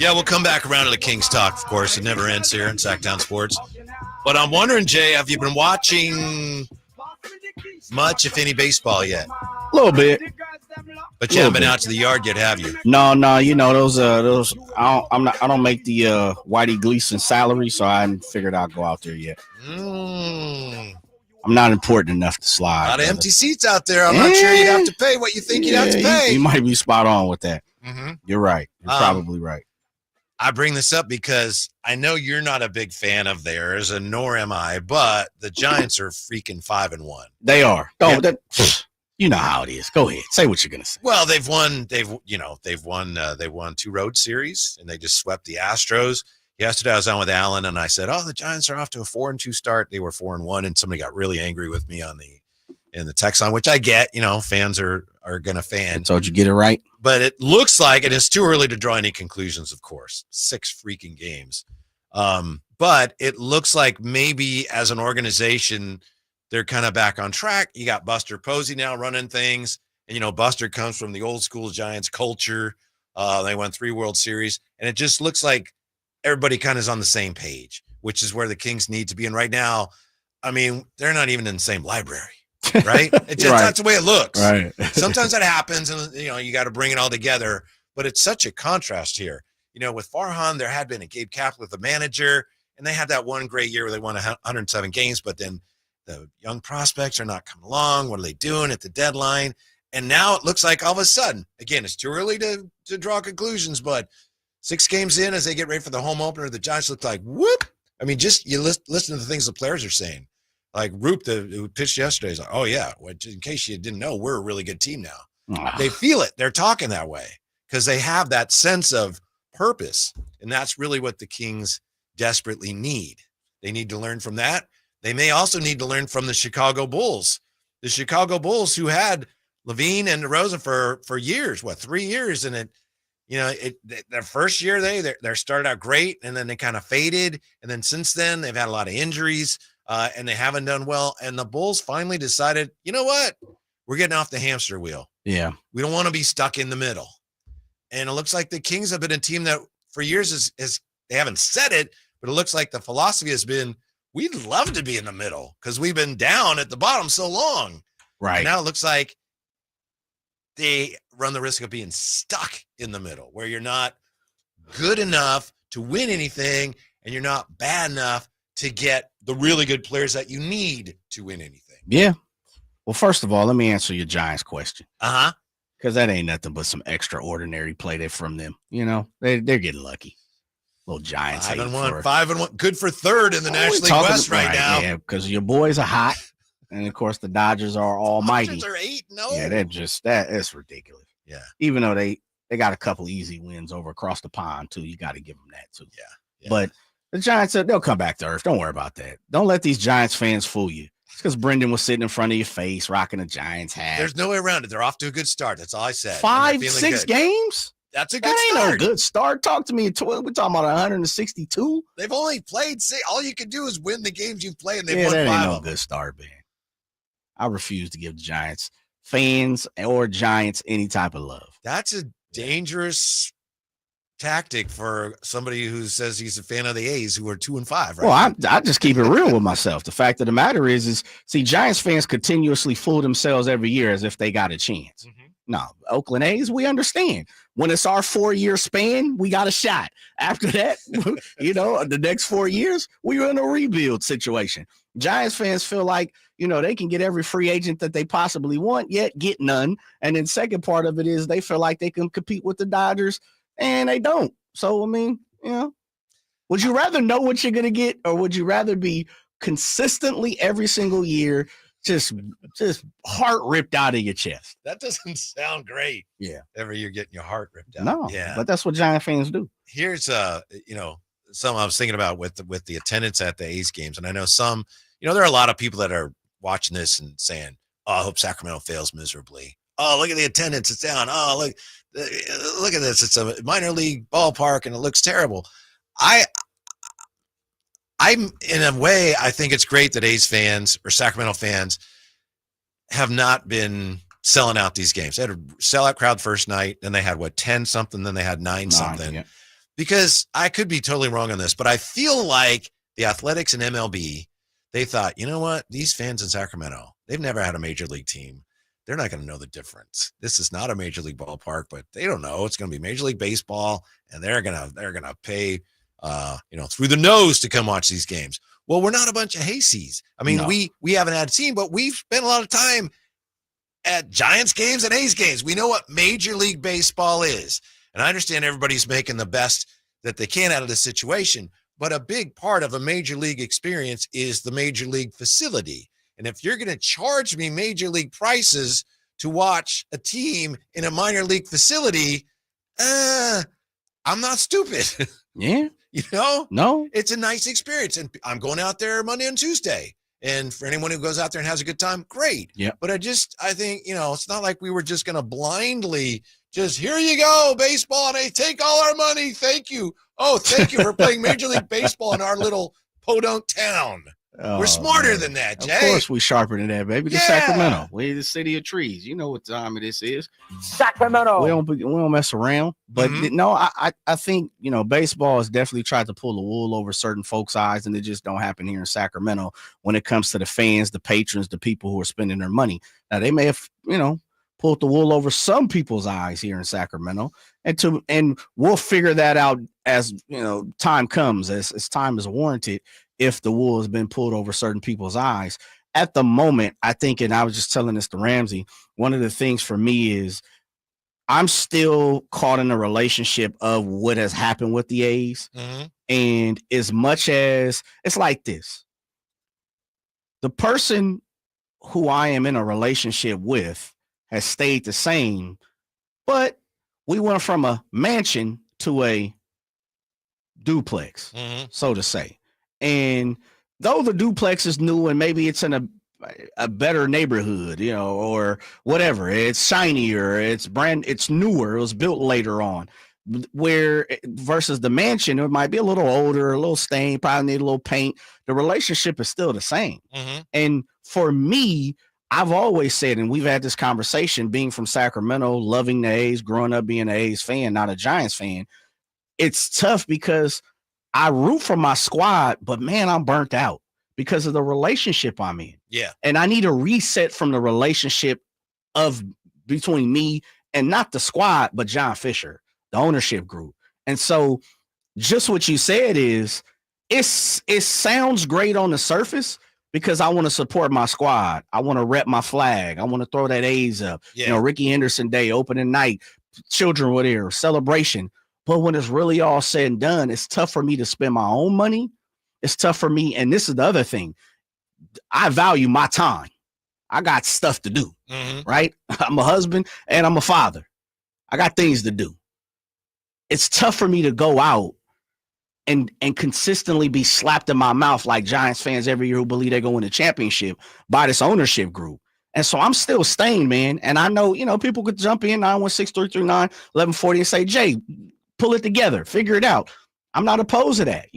Yeah, we'll come back around to the Kings talk, of course. It never ends here in Sactown Sports. But I'm wondering, Jay, have you been watching much, if any, baseball yet? A little bit. But you haven't been out to the yard yet, have you? No. You know those. I don't make the Whitey Gleason salary, so I haven't figured I'll go out there yet. I'm not important enough to slide. A lot of empty seats out there. I'm not sure you'd have to pay what you think you'd have to pay. You might be spot on with that. You're right. You're probably right. I bring this up because I know you're not a big fan of theirs, and nor am I. But the Giants are freaking 5-1. They are. You know how it is. Go ahead. Say what you're gonna say. Well, they've won. They won 2 road series, and they just swept the Astros. Yesterday, I was on with Alan, and I said, "Oh, the Giants are off to a 4-2 start." They were 4-1, and somebody got really angry with me in the text line, which I get. Fans are gonna fan. I told you get it right. But it looks like, and it's too early to draw any conclusions, of course. 6 freaking games. But it looks like maybe as an organization, they're kind of back on track. You got Buster Posey now running things. And, Buster comes from the old school Giants culture. They won 3 World Series. And it just looks like everybody kind of is on the same page, which is where the Kings need to be. And right now, I mean, they're not even in the same library. Right? It's just, that's the way it looks. Right. Sometimes that happens, and you got to bring it all together. But it's such a contrast here. With Farhan, there had been a Gabe Kapler, the manager, and they had that one great year where they won 107 games. But then the young prospects are not coming along. What are they doing at the deadline? And now it looks like all of a sudden, again, it's too early to draw conclusions. But 6 games in, as they get ready for the home opener, the Giants look like whoop. I mean, just you listen to the things the players are saying. Like Roop, who pitched yesterday, is like, oh, yeah, in case you didn't know, we're a really good team now. They feel it. They're talking that way because they have that sense of purpose, and that's really what the Kings desperately need. They need to learn from that. They may also need to learn from the Chicago Bulls. The Chicago Bulls, who had Levine and DeRozan for years, 3 years, and their first year they started out great, and then they kind of faded, and then since then they've had a lot of injuries. And they haven't done well. And the Bulls finally decided, you know what? We're getting off the hamster wheel. Yeah. We don't want to be stuck in the middle. And it looks like the Kings have been a team that for years is they haven't said it, but it looks like the philosophy has been, we'd love to be in the middle because we've been down at the bottom so long. Right. And now it looks like they run the risk of being stuck in the middle where you're not good enough to win anything and you're not bad enough to get the really good players that you need to win anything. Yeah. Well, first of all, let me answer your Giants question. Because that ain't nothing but some extraordinary play there from them. They're getting lucky. Little Giants. 5-1. Good for third in the National League West right now. Yeah, because your boys are hot. And, of course, the Dodgers are almighty. Dodgers are 8-0. Yeah, that's ridiculous. Yeah. Even though they got a couple easy wins over across the pond, too. You got to give them that, too. Yeah. But the Giants, they'll come back to earth. Don't worry about that. Don't let these Giants fans fool you. It's because Brendan was sitting in front of your face rocking a Giants hat. There's no way around it. They're off to a good start. That's all I said. 5-6 games? That's a good start. That ain't no good start. Talk to me. We're talking about 162. They've only played. All you can do is win the games you've played, and they've won that 5 ain't no good start, man. I refuse to give the Giants fans or Giants any type of love. That's a dangerous tactic for somebody who says he's a fan of the A's, who are 2-5. Right? Well, I just keep it real with myself. The fact of the matter is Giants fans continuously fool themselves every year as if they got a chance. No, Oakland A's, we understand. When it's our 4-year span, we got a shot. After that, the next 4 years, we're in a rebuild situation. Giants fans feel like, they can get every free agent that they possibly want, yet get none. And then second part of it is they feel like they can compete with the Dodgers, and they don't. So, I mean, would you rather know what you're going to get, or would you rather be consistently every single year just heart ripped out of your chest? That doesn't sound great. Yeah. Every year getting your heart ripped out. No. Yeah. But that's what Giant fans do. Here's something I was thinking about with the attendance at the A's games. And I know some, there are a lot of people that are watching this and saying, oh, I hope Sacramento fails miserably. Oh, look at the attendance. It's down. Oh, look at this. It's a minor league ballpark and it looks terrible. I'm in a way, I think it's great that A's fans or Sacramento fans have not been selling out these games. They had a sellout crowd first night, then they had 10 something, then they had 9 something. Yeah. because I could be totally wrong on this, but I feel like the Athletics and MLB, they thought, you know what? These fans in Sacramento, they've never had a major league team. They're not going to know the difference. This is not a major league ballpark, but they don't know. It's going to be Major League Baseball, and they're gonna pay, through the nose to come watch these games. Well, we're not a bunch of hayseeds. I mean, No. we haven't had a team, but we've spent a lot of time at Giants games and A's games. We know what Major League Baseball is, and I understand everybody's making the best that they can out of the situation. But a big part of a major league experience is the major league facility. And if you're going to charge me major league prices to watch a team in a minor league facility, I'm not stupid. Yeah. No, it's a nice experience. And I'm going out there Monday and Tuesday. And for anyone who goes out there and has a good time, great. Yeah. But I think, it's not like we were just going to blindly just, here you go, baseball, and they take all our money. Thank you. Oh, thank you for playing Major League Baseball in our little podunk town. We're smarter than that, Jay. Of course we sharper than that, baby. This Sacramento. We're the city of trees. You know what time this is. Sacramento. We don't mess around. But no, I think, baseball has definitely tried to pull the wool over certain folks' eyes, and it just don't happen here in Sacramento when it comes to the fans, the patrons, the people who are spending their money. Now, they may have, pulled the wool over some people's eyes here in Sacramento, and we'll figure that out as, time comes, as time is warranted, if the wool has been pulled over certain people's eyes. At the moment, I think, and I was just telling this to Ramsey, one of the things for me is I'm still caught in a relationship of what has happened with the A's. And as much as it's like this, the person who I am in a relationship with has stayed the same, but we went from a mansion to a duplex, so to say. And though the duplex is new and maybe it's in a better neighborhood, or whatever, it's shinier, it's newer, it was built later on, where versus the mansion, it might be a little older, a little stained, probably need a little paint. The relationship is still the same. And for me, I've always said, and we've had this conversation, being from Sacramento, loving the A's, growing up being an A's fan, not a Giants fan, it's tough because I root for my squad, but man, I'm burnt out because of the relationship I'm in. Yeah. And I need a reset from the relationship between me and not the squad, but John Fisher, the ownership group. And so just what you said is it sounds great on the surface because I want to support my squad. I want to rep my flag. I want to throw that A's up. Yeah. Ricky Henderson Day, opening night, children were there, celebration. But when it's really all said and done, it's tough for me to spend my own money. It's tough for me. And this is the other thing. I value my time. I got stuff to do, right? I'm a husband and I'm a father. I got things to do. It's tough for me to go out and consistently be slapped in my mouth like Giants fans every year who believe they go win the championship by this ownership group. And so I'm still staying, man. And I know, people could jump in 916-339-1140 and say, Jay, pull it together, figure it out. I'm not opposed to that,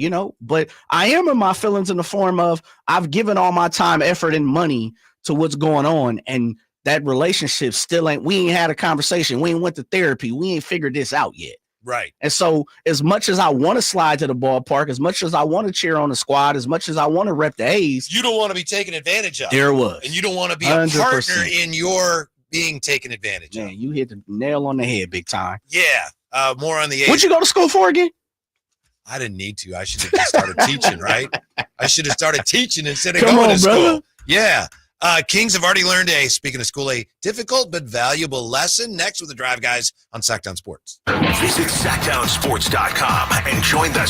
but I am in my feelings in the form of I've given all my time, effort, and money to what's going on. And that relationship we ain't had a conversation. We ain't went to therapy. We ain't figured this out yet. Right. And so as much as I want to slide to the ballpark, as much as I want to cheer on the squad, as much as I want to rep the A's, you don't want to be taken advantage of. There was. And you don't want to be 100%. a partner in your being taken advantage of. Man, you hit the nail on the head big time. Yeah. More on the A's. What'd you go to school for again? I didn't need to. I should have just started teaching, right? I should have started teaching instead of going to school. Brother. Yeah. Kings have already learned speaking of school, a difficult but valuable lesson. Next with the Drive Guys on Sactown Sports. Visit SactownSports.com and join the